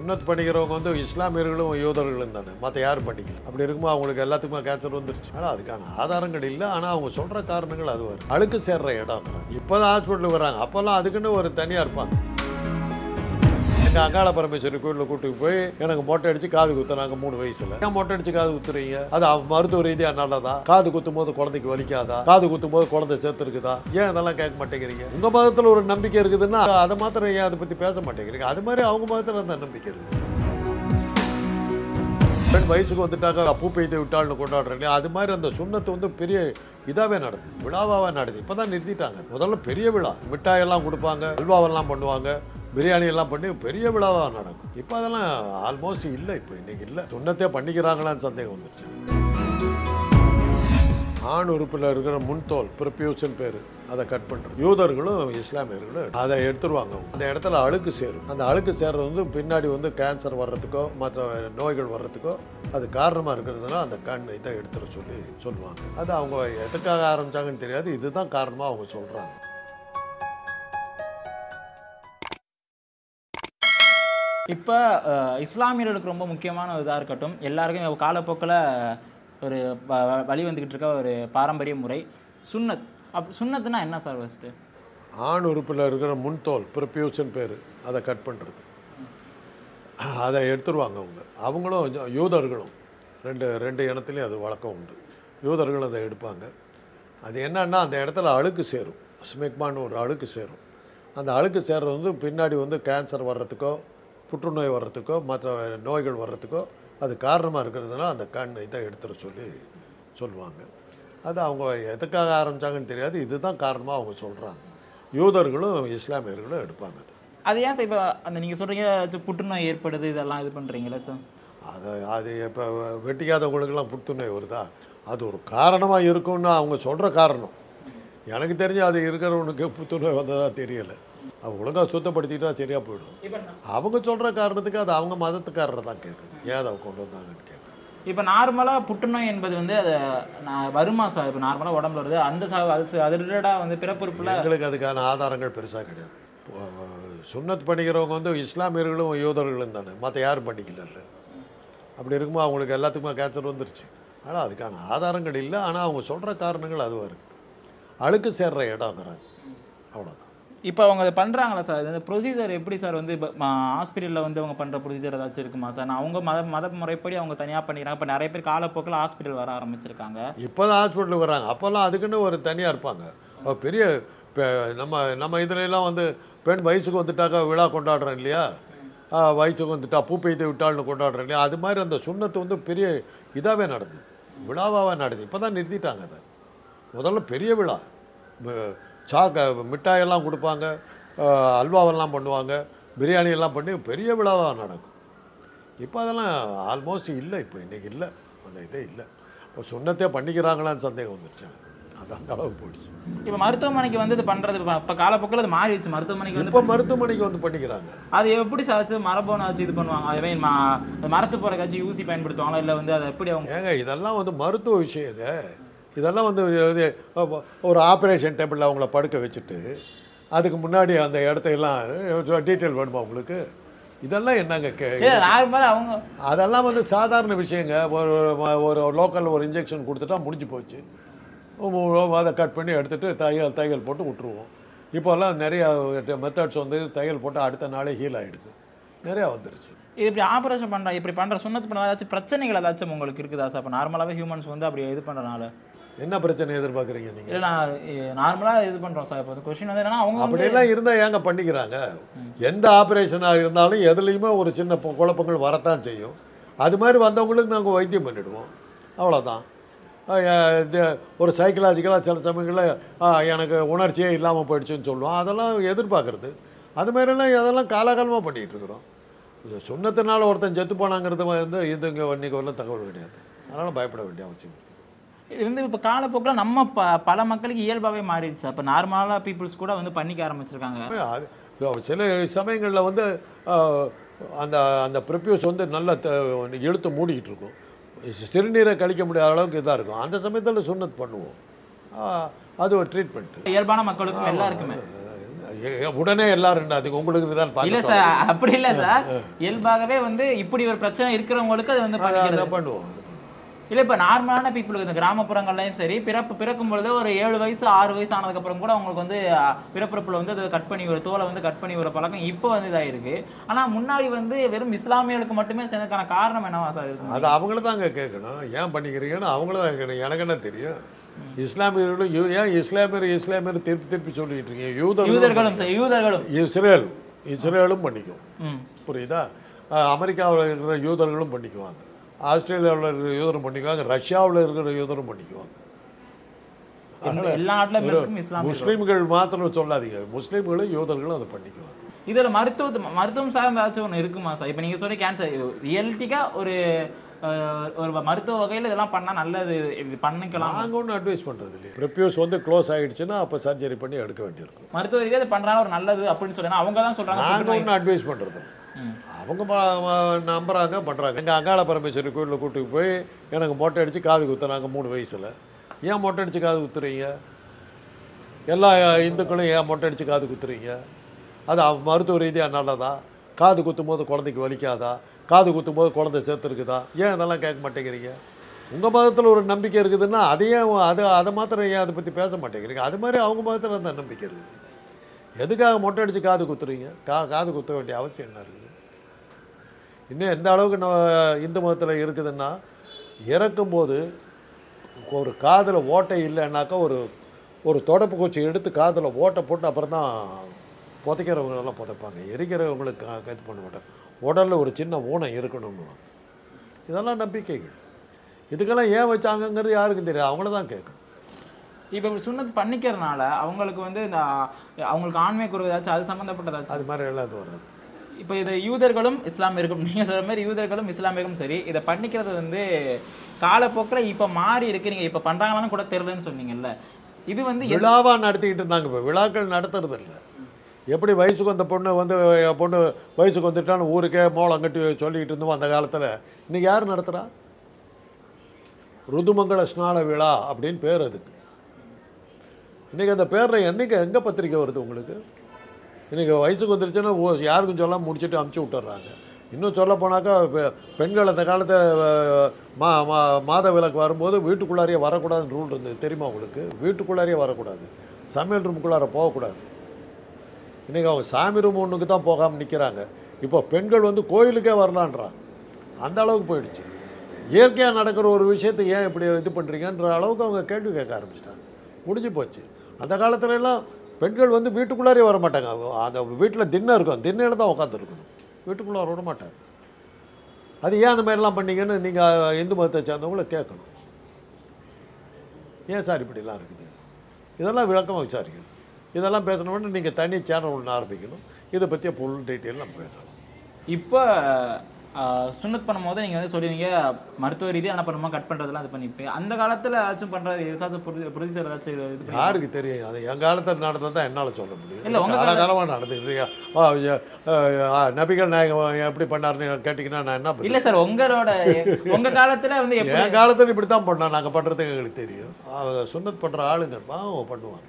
சுன்னத் பண்ணிக்கிறவங்க வந்து இஸ்லாமியர்களும் யூதர்களும் தானே, மற்ற யாரும் பண்ணிக்கல. அப்படி இருக்கும்போது அவங்களுக்கு எல்லாத்துக்குமே கேன்சர் வந்துருச்சு. ஆனால் அதுக்கான ஆதாரங்கள் இல்லை. ஆனால் அவங்க சொல்கிற காரணங்கள் அது வரும். அழுக்கு சேர்ற இடம் இப்போ தான் ஹாஸ்பிட்டலுக்கு வராங்க. அப்போல்லாம் அதுக்குன்னு ஒரு தனியாக இருப்பாங்க. எங்கள் அங்காள பரமேஸ்வரி கோயிலில் கூட்டுக்கு போய் எனக்கு மொட்டை அடித்து காது குத்துனாங்க 3 வயசில். ஏன் மொட்டை அடித்து காது குத்துறீங்க? அது மருத்துவ ரீதியாக நல்லதா? காது குத்தும் போது குழந்தைக்கு வலிக்காதா? காது குத்தும் போது குழந்தை சேர்த்து இருக்குதா? ஏன் அதெல்லாம் கேட்க மாட்டேங்கிறீங்க? உங்கள் மதத்தில் ஒரு நம்பிக்கை இருக்குதுன்னா அதை மாத்திரம் ஏன் அதை பற்றி பேச மாட்டேங்கிறீங்க? அது மாதிரி அவங்க மதத்தில் அந்த நம்பிக்கை இருக்குது. பெண் வயசுக்கு வந்துட்டாக்க பூ பெய்து விட்டாள்னு கொண்டாடுறேன் இல்லையா? அது மாதிரி அந்த சுண்ணத்து வந்து பெரிய இதாகவே நடக்குது, விழாவாக நடக்குது. இப்போ தான் நிறுத்திட்டாங்க. முதல்ல பெரிய விழா, மிட்டாயெல்லாம் கொடுப்பாங்க, அல்வாவெல்லாம் பண்ணுவாங்க, பிரியாணி எல்லாம் பண்ணி பெரிய விழாவாக நடக்கும். இப்போ அதெல்லாம் ஆல்மோஸ்ட் இல்லை. இப்போ இன்னைக்கு இல்லை. சுண்ணத்தே பண்ணிக்கிறாங்களான்னு சந்தேகம் வந்துருச்சு. ஆண் உறுப்பில் இருக்கிற முன்தோல் ப்ரிப்யூஷன் பேர், அதை கட் பண்ணுறது. யூதர்களும் இஸ்லாமியர்களும் அதை எடுத்துருவாங்க. அந்த இடத்துல அழுக்கு சேரும். அந்த அழுக்கு சேர்றது வந்து பின்னாடி வந்து கேன்சர் வர்றதுக்கோ மற்ற நோய்கள் வர்றதுக்கோ அது காரணமாக இருக்கிறதுனால அந்த கண் இதை எடுத்துட சொல்லுவாங்க. அது அவங்க எதுக்காக ஆரம்பித்தாங்கன்னு தெரியாது. இதுதான் காரணமாக அவங்க சொல்கிறாங்க. இப்போ இஸ்லாமியர்களுக்கு ரொம்ப முக்கியமான இதாக இருக்கட்டும், எல்லாருக்கும் காலப்போக்கில் ஒரு வழி வந்துக்கிட்டு இருக்க ஒரு பாரம்பரிய முறை சுன்னத். சுன்னத்துனா என்ன சார்? ஃபஸ்ட்டு ஆண் உறுப்பில் இருக்கிற முன்தோல் ப்ரிப்யூஷன் பேர், அதை கட் பண்ணுறது. அதை எடுத்துருவாங்க அவங்களும் யூதர்களும் ரெண்டு இனத்துலேயும் அது வழக்கம் உண்டு. யூதர்களும் அதை எடுப்பாங்க. அது என்னன்னா அந்த இடத்துல அழுக்கு சேரும், ஸ்மெக்மான்னு ஒரு அழுக்கு சேரும். அந்த அழுக்கு சேர்றது வந்து பின்னாடி வந்து கேன்சர் வர்றதுக்கோ புற்றுநோய் வர்றதுக்கோ மற்ற நோய்கள் வர்றதுக்கோ அது காரணமாக இருக்கிறதுனால அந்த கண் இதை எடுத்துட சொல்லுவாங்க. அது அவங்க எதுக்காக ஆரம்பித்தாங்கன்னு தெரியாது. இதுதான் காரணமாக அவங்க சொல்கிறாங்க. யூதர்களும் இஸ்லாமியர்களும் எடுப்பாங்க. அது ஏன் சார் இப்போ அந்த நீங்கள் சொல்கிறீங்க புற்றுநோய் ஏற்படுது இதெல்லாம் இது பண்ணுறீங்களா சார்? அது இப்போ வெட்டிக்காதவங்களுக்கெல்லாம் புற்றுநோய் வருதா? அது ஒரு காரணமாக இருக்கும்னு அவங்க சொல்கிற காரணம். எனக்கு தெரிஞ்சு அது இருக்கிறவனுக்கு புற்றுநோய் வந்ததாக தெரியலை. அவங்க ஒழுங்காக சுத்தப்படுத்திட்டா சரியாக போயிடும். அவங்க சொல்கிற காரணத்துக்கு அது அவங்க மதத்துக்காரரை தான் கேட்குது. ஏன் அதை கொண்டு வந்தாங்கன்னு கேட்குது. இப்போ நார்மலாக புற்றுநோய் என்பது வந்து அது வருமா சார்? இப்போ நார்மலாக உடம்புல வருது அது ரிலேட்டாக வந்து பிறப்புறுப்பில் எங்களுக்கு அதுக்கான ஆதாரங்கள் பெருசாக கிடையாது. சுன்னத் பண்ணிக்கிறவங்க வந்து இஸ்லாமியர்களும் யூதர்களும் தானே, மற்ற யாரும் பண்ணிக்கல. அப்படி இருக்கும்போது அவங்களுக்கு எல்லாத்துக்குமே கேன்சர் வந்துருச்சு. ஆனால் அதுக்கான ஆதாரங்கள் இல்லை. ஆனால் அவங்க சொல்கிற காரணங்கள் அதுவாக இருக்குது. அழுக்கு சேர்ற இடம்ங்கிறாங்க, அவ்வளோதான். இப்போ அவங்க அதை பண்ணுறாங்களா சார்? இந்த ப்ரொசீஜர் எப்படி சார் வந்து இப்போ ஹாஸ்பிட்டலில் வந்து அவங்க பண்ணுற ப்ரொசீஜர் ஏதாச்சும் இருக்குமா சார்? அவங்க மத முறைப்படி அவங்க தனியாக பண்ணிக்கிறாங்க. இப்போ நிறைய பேர் காலப்போக்கில் ஹாஸ்பிட்டல் வர ஆரம்பிச்சிருக்காங்க. இப்போ தான் ஹாஸ்பிட்டலுக்கு வராங்க. அப்போல்லாம் அதுக்குன்னு ஒரு தனியாக இருப்பாங்க. பெரிய நம்ம இதுலலாம் வந்து பெண் வயசுக்கு வந்துட்டாக்கா விழா கொண்டாடுறோம் இல்லையா? வயசுக்கு வந்துட்டா பூ பெய்து விட்டாள்னு கொண்டாடுறோம் இல்லையா? அது மாதிரி அந்த சுண்ணத்து வந்து பெரிய இதாகவே நடக்குது, விழாவாக நடக்குது. இப்போ தான் நிறுத்திட்டாங்க. அதை முதல்ல பெரிய விழா, மிட்டாயெல்லாம் கொடுப்பாங்க, அல்வாவெல்லாம் பண்ணுவாங்க, பிரியாணி எல்லாம் பண்ணி பெரிய விழாவாக நடக்கும். இப்போ அதெல்லாம் ஆல்மோஸ்ட் இல்லை. இப்போ இன்றைக்கி இல்லை, அந்த இதே இல்லை. இப்போ சுண்ணத்தே பண்ணிக்கிறாங்களான்னு சந்தேகம் வந்துருச்சு. அது அந்த அளவுக்கு போயிடுச்சு. இப்போ மருத்துவமனைக்கு வந்து இது பண்ணுறது இப்போ காலப்போக்கில் அது மாறிடுச்சு. மருத்துவமனைக்கு வந்து இப்போ மருத்துவமனைக்கு வந்து பண்ணிக்கிறாங்க. அது எப்படி சாச்சு மரபணு ஆச்சு இது பண்ணுவாங்க? அதுவே மரத்து போகிறக்காச்சும் ஊசி பயன்படுத்துவாங்களா இல்லை வந்து அதை எப்படி அவங்க? ஏங்க இதெல்லாம் வந்து மருத்துவ விஷயங்க. இதெல்லாம் வந்து ஒரு ஆப்ரேஷன் டேபிளில் அவங்கள படுக்க வச்சுட்டு அதுக்கு முன்னாடி அந்த இடத்தையெல்லாம் டீட்டெயில் வேணுமா உங்களுக்கு? இதெல்லாம் என்னங்க அவங்க அதெல்லாம் வந்து சாதாரண விஷயங்க. ஒரு லோக்கலில் ஒரு இன்ஜெக்ஷன் கொடுத்துட்டா முடிஞ்சு போச்சு. அதை கட் பண்ணி எடுத்துகிட்டு தையல் போட்டு விட்டுருவோம். இப்போல்லாம் நிறையா மெத்தட்ஸ் வந்து தையல் போட்டு அடுத்த நாளே ஹீல் ஆகிடுது. நிறையா வந்துருச்சு. இப்படி ஆப்ரேஷன் பண்ணுற இப்படி பண்ணுற சுண்ணத்து பண்ண ஏதாச்சும் பிரச்சனைகள் ஏதாச்சும் உங்களுக்கு இருக்குதா சார்? இப்போ நார்மலாகவே ஹியூமன்ஸ் வந்து அப்படி இது பண்ணுறனால என்ன பிரச்சனை எதிர்பார்க்குறீங்க நீங்கள்? இல்லை நான் நார்மலாக இது பண்ணுறோம் சார். இப்போ கொஸ்டின் வந்து என்னன்னா அவங்க அப்படியெல்லாம் இருந்தால் ஏங்க பண்ணிக்கிறாங்க? எந்த ஆப்ரேஷனாக இருந்தாலும் எதுலேயுமே ஒரு சின்ன குழப்பங்கள் வரத்தான் செய்யும். அது மாதிரி வந்தவங்களுக்கு நாங்கள் வைத்தியம் பண்ணிவிடுவோம், அவ்வளோதான். ஒரு சைக்கலாஜிக்கலாக சில சமயங்களில் எனக்கு உணர்ச்சியே இல்லாமல் போயிடுச்சுன்னு சொல்லுவோம். அதெல்லாம் எதிர்பார்க்குறது. அது மாதிரிலாம் அதெல்லாம் காலகாலமாக பண்ணிகிட்டு இருக்கிறோம். சுண்ணத்தினால ஒருத்தன் செத்து போனாங்கிறது வந்து இதுங்க இன்றைக்கி வரலாம் தகவல் கிடையாது. அதனால் பயப்பட வேண்டிய அவசியம். இது வந்து இப்போ காலப்போக்கில் நம்ம பல மக்களுக்கு இயல்பாகவே மாறிடுச்சு. அப்போ நார்மலாக பீப்புள்ஸ் கூட வந்து பண்ணிக்க ஆரம்பிச்சிருக்காங்க. அது சில சமயங்களில் வந்து அந்த அந்த ப்ரிப்யூஸ் வந்து நல்லா இழுத்து மூடிக்கிட்டு இருக்கும். சிறுநீரை கழிக்க முடியாத அளவுக்கு இதாக இருக்கும். அந்த சமயத்தில் சுண்ணத் பண்ணுவோம். அது ஒரு ட்ரீட்மெண்ட்டு இயல்பான மக்களுக்கும் எல்லாருக்குமே. உடனே எல்லாரும் அதுக்கு உங்களுக்கு தான் இல்ல பார்க்க சார், அப்படி இல்ல சார். இயல்பாகவே வந்து இப்படி ஒரு பிரச்சனை இருக்கிறவங்களுக்கு அது வந்து பண்ணிக்கிறது. பண்ணுவோம். இல்ல இப்ப நார்மலான பீப்புளுக்கு இந்த கிராமப்புறங்கள்லயும் சரி, பிறக்கும் பொழுது ஒரு 7 வயசு 6 வயசு ஆனதுக்கு அப்புறம் கூட அவங்களுக்கு வந்து பிறப்புல வந்து அதை கட் பண்ணி ஒரு தோலை வந்து கட் பண்ணி ஒரு பழக்கம் இப்போ வந்து இதாயிருக்கு. ஆனா முன்னாடி வந்து வெறும் இஸ்லாமியர்களுக்கு மட்டுமே சேர்ந்ததுக்கான காரணம் என்னவா சார் இருக்கு? அது அவங்கள தாங்க கேட்கணும், ஏன் பண்ணிக்கிறீங்கன்னு அவங்கள தான் கேட்கணும். எனக்கு என்ன தெரியும்? இஸ்லாமியர்களும் ஏன் இஸ்லாமியர் திருப்பி சொல்லிட்டு இருக்கீங்க? யூதர்களும் இஸ்ரேலும் பண்ணிக்கும். புரியுதா? அமெரிக்காவில் இருக்கிற யூதர்களும் பண்ணிக்குவாங்க, ஆஸ்திரேலியாவில் இருக்கிற யூதரும் பண்ணிக்குவாங்க, ரஷ்யாவில் இருக்கிற யூதரும் பண்ணிக்குவாங்க. எல்லா நாட்டிலும் முஸ்லீம்கள் மாத்திரம் சொல்லாதீங்க, முஸ்லீம்களும் யூதர்களும் அதை பண்ணிக்குவாங்க. இதில் மருத்துவம் சார்ந்தாச்சும் ஒன்று இருக்குமா சார்? இப்போ நீங்கள் சொல்ல கேன்சர் ரியல்ட்டிக்காக ஒரு மருத்துவ வகையில் இதெல்லாம் பண்ணால் நல்லது, இது பண்ணிக்கலாம். நாங்கள் ஒன்றும் அட்வைஸ் பண்ணுறது இல்லையா. ப்ரெப்யூஸ் வந்து க்ளோஸ் ஆகிடுச்சுன்னா அப்போ சர்ஜரி பண்ணி எடுக்க வேண்டியிருக்கும். மருத்துவ ரீதியாக இது பண்ணுறாங்க ஒரு நல்லது அப்படின்னு சொல்லுன்னா அவங்க தான் சொல்கிறாங்க. நாங்கள் ஒன்றும் அட்வைஸ் பண்ணுறது அவங்க நம்புறாங்க, பண்ணுறாங்க. எங்கள் அங்காள பரமேஸ்வரி கோயிலில் கூட்டுக்கு போய் எனக்கு மொட்டை அடித்து காது குத்துறாங்க 3 வயசில். ஏன் மொட்டை அடித்து காது குத்துறீங்க? எல்லா இந்துக்களும் ஏன் மொட்டை அடித்து காது குத்துறீங்க? அது மருத்துவ ரீதியாக நல்லதா? காது குத்தும் போது குழந்தைக்கு வலிக்காதா? காது குத்தும் போது குழந்தை சேர்த்துருக்குதா? ஏன் இதெல்லாம் கேட்க மாட்டேங்கிறீங்க? உங்கள் மதத்தில் ஒரு நம்பிக்கை இருக்குதுன்னா அதையும் அதை மாத்திரம் ஏன் அதை பற்றி பேச மாட்டேங்கிறீங்க? அது மாதிரி அவங்க மதத்தில் அந்த நம்பிக்கை இருக்குது. எதுக்காக மொட்டை அடித்து காது குத்துறீங்க? காது குத்த வேண்டிய அவசியம் என்ன இருக்குது? இன்னும் எந்த அளவுக்கு இந்து மதத்தில் இருக்குதுன்னா, இறக்கும்போது ஒரு காதில் ஓட்டை இல்லைன்னாக்கா ஒரு தொடப்பு குச்சி எடுத்து காதில் ஓட்டை போட்டு அப்புறம் தான் புதைக்கிறவங்களெல்லாம் புதைப்பாங்க. எரிக்கிறவங்களுக்கு இது பண்ண மாட்டாங்க. உடலில் ஒரு சின்ன ஊனம் இருக்கணும்னு. இதெல்லாம் நம்பிக்கைகள். இதுக்கெல்லாம் ஏன் வச்சாங்கங்கிறது யாருக்கும் தெரியாது, அவங்கள தான் கேட்கணும். இப்போ சுன்னத் பண்ணிக்கிறதுனால அவங்களுக்கு வந்து இந்த அவங்களுக்கு ஆன்மீக குறை ஏதாச்சும் அது சம்மந்தப்பட்டதாச்சும் அது மாதிரி எல்லாம் இது வருது. இப்போ இது யூதர்களும் இஸ்லாமியர்களும் நீங்கள் சொல்கிற மாதிரி யூதர்களும் இஸ்லாமியர்களும் சரி, இதை பண்ணிக்கிறது வந்து காலப்போக்கில் இப்போ மாறி இருக்கு. நீங்கள் இப்போ பண்ணுறாங்களான்னு கூட தெரியலன்னு சொன்னீங்கல்ல. இது வந்து விழாவாக நடத்திக்கிட்டு இருந்தாங்க. இப்போ விழாக்கள் நடத்துறது இல்லை. எப்படி வயசுக்கு வந்த பொண்ணு வயசுக்கு வந்துட்டான்னு ஊருக்கே மோளம் கட்டி சொல்லிக்கிட்டு இருந்தோம் அந்த காலத்தில். இன்றைக்கி யார் நடத்துகிறா? ருதுமங்கள ஸ்நான விழா அப்படின்னு பேர் அதுக்கு. இன்றைக்கி அந்த பேரில் என்றைக்கு எங்கே பத்திரிக்கை வருது உங்களுக்கு? இன்றைக்கி வயசுக்கு வந்துருச்சுன்னா யாருக்கும் சொல்லாமல் முடிச்சுட்டு அமுச்சு விட்டுறாங்க. இன்னும் சொல்ல போனாக்கா பெண்கள் அந்த காலத்தை மாத விலக்கு வரும்போது வீட்டுக்குள்ளாரையே வரக்கூடாதுன்னு ரூல் இருந்தது, தெரியுமா உங்களுக்கு? வீட்டுக்குள்ளாரையே வரக்கூடாது, சமையல் ரூமுக்குள்ளார போகக்கூடாது. இன்றைக்கி அவங்க சாமி ரூம் ஒன்றுக்கு தான் போகாமல் நிற்கிறாங்க. இப்போ பெண்கள் வந்து கோயிலுக்கே வரலான்றாங்க. அந்த அளவுக்கு போயிடுச்சு. இயற்கையாக நடக்கிற ஒரு விஷயத்தை ஏன் இப்படி இது பண்ணுறீங்கன்ற அளவுக்கு அவங்க கேள்வி கேட்க ஆரம்பிச்சிட்டாங்க. முடிஞ்சு போச்சு. அந்த காலத்துலலாம் பெண்கள் வந்து வீட்டுக்குள்ளாரே வர மாட்டாங்க. அந்த வீட்டில் திண்ணை இருக்கும், திண்ணையில் தான் உட்காந்துருக்கணும், வீட்டுக்குள்ளே விட மாட்டாங்க. அது ஏன் அந்த மாதிரிலாம் பண்ணீங்கன்னு நீங்கள் இந்து மதத்தை சேர்ந்தவங்கள கேட்கணும். ஏன் சார் இப்படிலாம் இருக்குது? இதெல்லாம் விளக்கமாக விசாரிக்கணும். இதெல்லாம் பேசணும்னு நீங்கள் தனி சேனல் ஒன்று ஆரம்பிக்கணும். இதை பற்றிய ஃபுல் டீட்டெயில் நம்ம பேசலாம். இப்போ சுன்னத் பண்ணும்போது நீங்கள் வந்து சொல்லுவீங்க மருத்துவ ரீதியாக என்ன பண்ணுமோ கட் பண்ணுறதுலாம் இது பண்ணிப்பேன். அந்த காலத்தில் ஏதாச்சும் பண்ணுறது ஏதாச்சும் ப்ரொசீஜர் ஏதாச்சும் இது யாருக்கு தெரியும்? அது என் காலத்தில் நடந்தது தான் என்னால் சொல்ல முடியும். இல்லை உங்கள் காலமாக நடந்துக்கிட்டு நபிகள் நாயகம் எப்படி பண்ணாருன்னு கேட்டிங்கன்னா நான் என்ன? இல்லை சார், உங்கள் காலத்தில் வந்து என் காலத்தில் இப்படி தான் பண்ணோம். நாங்கள் பண்ணுறதுக்கு எங்களுக்கு தெரியும். சுன்னத் பண்ணுற ஆளுங்க அவங்க பண்ணுவாங்க.